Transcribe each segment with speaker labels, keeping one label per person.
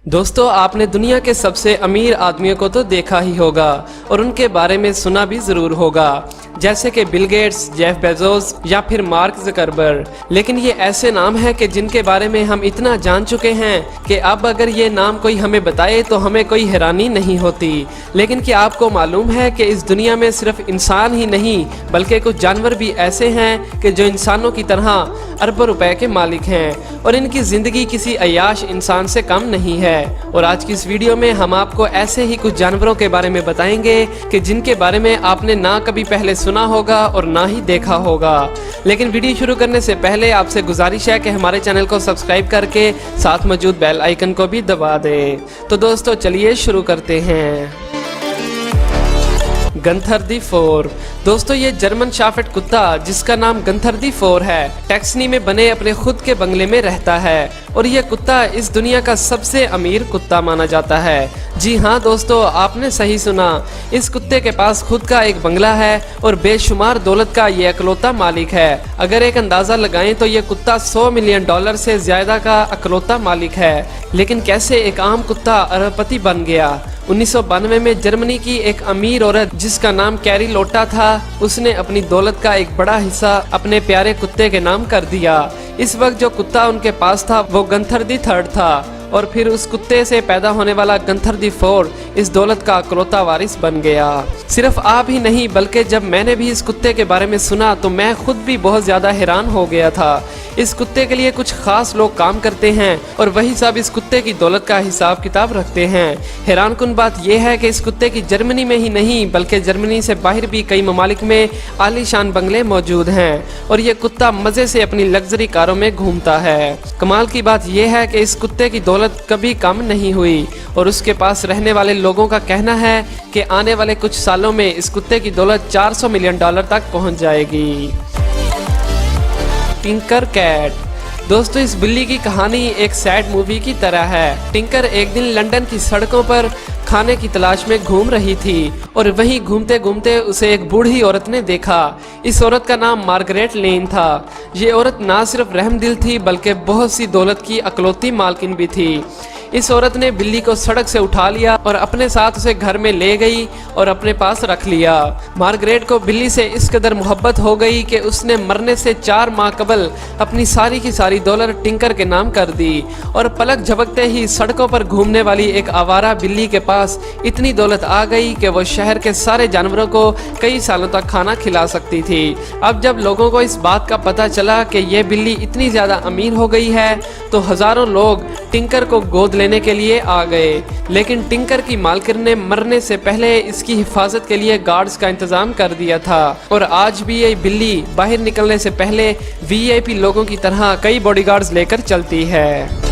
Speaker 1: दोस्तों, आपने दुनिया के सबसे अमीर आदमियों को तो देखा ही होगा और उनके बारे में सुना भी जरूर होगा, जैसे कि बिल गेट्स, जेफ बेजोस या फिर मार्क ज़करबर्ग। लेकिन ये ऐसे नाम हैं कि जिनके बारे में हम इतना जान चुके हैं कि अब अगर ये नाम कोई हमें बताए तो हमें कोई हैरानी नहीं होती। लेकिन क्या आपको मालूम है कि इस दुनिया में सिर्फ इंसान ही नहीं बल्कि कुछ जानवर भी ऐसे हैं कि जो इंसानों की तरह अरबों रुपए के मालिक हैं और इनकी ज़िंदगी किसी अय्याश इंसान से कम नहीं है। और आज की इस वीडियो में हम आपको ऐसे ही कुछ जानवरों के बारे में बताएंगे कि जिनके बारे में आपने ना कभी पहले सुना होगा और ना ही देखा होगा। लेकिन वीडियो शुरू करने से पहले आपसे गुजारिश है कि हमारे चैनल को सब्सक्राइब करके साथ मौजूद बेल आइकन को भी दबा दें। तो दोस्तों चलिए शुरू करते हैं। गंथर दी फोर। दोस्तों, ये जर्मन शाफेट कुत्ता जिसका नाम गंथर दी फोर है, टैक्सनी में बने अपने खुद के बंगले में रहता है और यह कुत्ता इस दुनिया का सबसे अमीर कुत्ता माना जाता है। जी हाँ दोस्तों, आपने सही सुना, इस कुत्ते के पास खुद का एक बंगला है और बेशुमार दौलत का ये अकलौता मालिक है। अगर एक अंदाजा लगाएं तो ये कुत्ता $100 मिलियन से ज्यादा का अकलौता मालिक है। लेकिन कैसे एक आम कुत्ता अरबपति बन गया? 1992 में जर्मनी की एक अमीर औरत जिसका नाम कैरी लोटा था, उसने अपनी दौलत का एक बड़ा हिस्सा अपने प्यारे कुत्ते के नाम कर दिया। इस वक्त जो कुत्ता उनके पास था वो गंथर दी थर्ड था और फिर उस कुत्ते से पैदा होने वाला गंथर दी फोर इस दौलत का अकलौता वारिस बन गया। सिर्फ आप ही नहीं बल्कि जब मैंने भी इस कुत्ते के बारे में सुना तो मैं खुद भी बहुत ज्यादा हैरान हो गया था। इस कुत्ते के लिए कुछ खास लोग काम करते हैं और वही सब इस कुत्ते की दौलत का हिसाब किताब रखते हैं। हैरानकुन बात यह है कि इस कुत्ते की जर्मनी में ही नहीं बल्कि जर्मनी से बाहर भी कई ममालिक में आलीशान बंगले मौजूद हैं और ये कुत्ता मजे से अपनी लग्जरी कारों में घूमता है। कमाल की बात यह है कि इस कुत्ते की दौलत कभी कम नहीं हुई और उसके पास रहने वाले लोगों का कहना है कि आने वाले कुछ सालों में इस कुत्ते की दौलत $400 मिलियन तक पहुंच जाएगी। Tinker Cat. दोस्तों, इस बिल्ली की कहानी एक सैड मूवी की तरह है। टिंकर एक दिन लंदन की सड़कों पर खाने की तलाश में घूम रही थी और वहीं घूमते घूमते उसे एक बूढ़ी औरत ने देखा। इस औरत का नाम मार्गरेट लेन था। ये औरत ना सिर्फ रहमदिल थी बल्कि बहुत सी दौलत की अकलौती मालकिन भी थी। इस औरत ने बिल्ली को सड़क से उठा लिया और अपने साथ उसे घर में ले गई और अपने पास रख लिया। मार्गरेट को बिल्ली से इस कदर मोहब्बत हो गई कि उसने मरने से 4 माह कबल अपनी सारी की सारी दौलत टिंकर के नाम कर दी और पलक झपकते ही सड़कों पर घूमने वाली एक आवारा बिल्ली के पास इतनी दौलत आ गई कि वो शहर के सारे जानवरों को कई सालों तक खाना खिला सकती थी। अब जब लोगों को इस बात का पता चला कि यह बिल्ली इतनी ज्यादा अमीर हो गई है तो हजारों लोग टिंकर को गोद लेने के लिए आ गए। लेकिन टिंकर की मालकिन ने मरने से पहले इसकी हिफाजत के लिए गार्ड्स का इंतजाम कर दिया था और आज भी ये बिल्ली बाहर निकलने से पहले वीआईपी लोगों की तरह कई बॉडीगार्ड्स लेकर चलती है।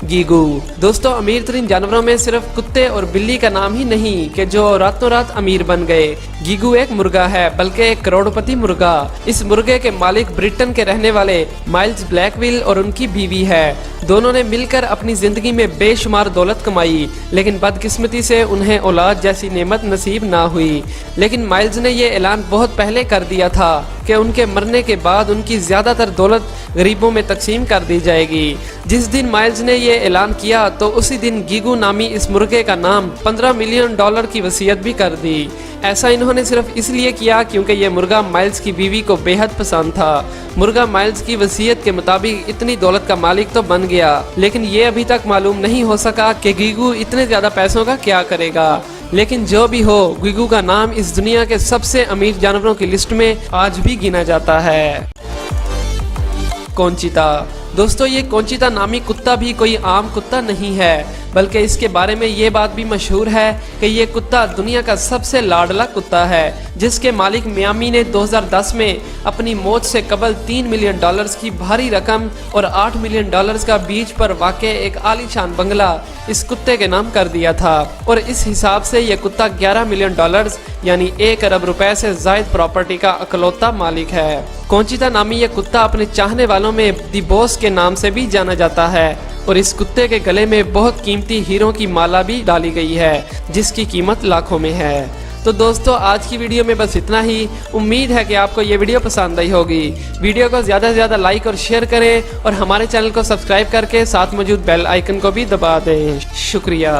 Speaker 1: गीगू। दोस्तों, अमीर तरीन जानवरों में सिर्फ कुत्ते और बिल्ली का नाम ही नहीं कि जो रातों रात अमीर बन गए। गीगू एक मुर्गा है, बल्कि एक करोड़पति मुर्गा। इस मुर्गे के मालिक ब्रिटेन के रहने वाले माइल्स ब्लैकविल और उनकी बीवी है। दोनों ने मिलकर अपनी जिंदगी में बेशुमार दौलत कमाई, लेकिन बदकिस्मती से उन्हें औलाद जैसी नेमत नसीब ना हुई। लेकिन माइल्स ने यह ऐलान बहुत पहले कर दिया था कि उनके मरने के बाद उनकी ज्यादातर दौलत गरीबों में तकसीम कर दी जाएगी। जिस दिन माइल्स ने यह ऐलान किया तो उसी दिन गीगू नामी इस मुर्गे का नाम $15 मिलियन की वसीयत भी कर दी। ऐसा इन्होंने सिर्फ इसलिए किया क्योंकि यह मुर्गा माइल्स की बीवी को बेहद पसंद था। मुर्गा माइल्स की वसीयत के मुताबिक इतनी दौलत का मालिक तो बन गया, लेकिन ये अभी तक मालूम नहीं हो सका कि गीगू इतने ज्यादा पैसों का क्या करेगा। लेकिन जो भी हो, गीगू का नाम इस दुनिया के सबसे अमीर जानवरों की लिस्ट में आज भी गिना जाता है। कोंचिता। दोस्तों, ये कोंचिता नामी कुत्ता भी कोई आम कुत्ता नहीं है, बल्कि इसके बारे में ये बात भी मशहूर है कि ये कुत्ता दुनिया का सबसे लाडला कुत्ता है, जिसके मालिक मियामी ने 2010 में अपनी मौत से कबल $3 मिलियन की भारी रकम और $8 मिलियन का बीच पर वाक़े एक आलीशान बंगला इस कुत्ते के नाम कर दिया था और इस हिसाब से यह कुत्ता $11 मिलियन यानी 1 अरब रुपए से जायद प्रॉपर्टी का अकलौता मालिक है। कोंचिता नामी यह कुत्ता अपने चाहने वालों में दी बॉस के नाम से भी जाना जाता है और इस कुत्ते के गले में बहुत कीमती हीरों की माला भी डाली गई है जिसकी कीमत लाखों में है। तो दोस्तों आज की वीडियो में बस इतना ही। उम्मीद है कि आपको ये वीडियो पसंद आई होगी। वीडियो को ज़्यादा से ज़्यादा लाइक और शेयर करें और हमारे चैनल को सब्सक्राइब करके साथ मौजूद बेल आइकन को भी दबा दें। शुक्रिया।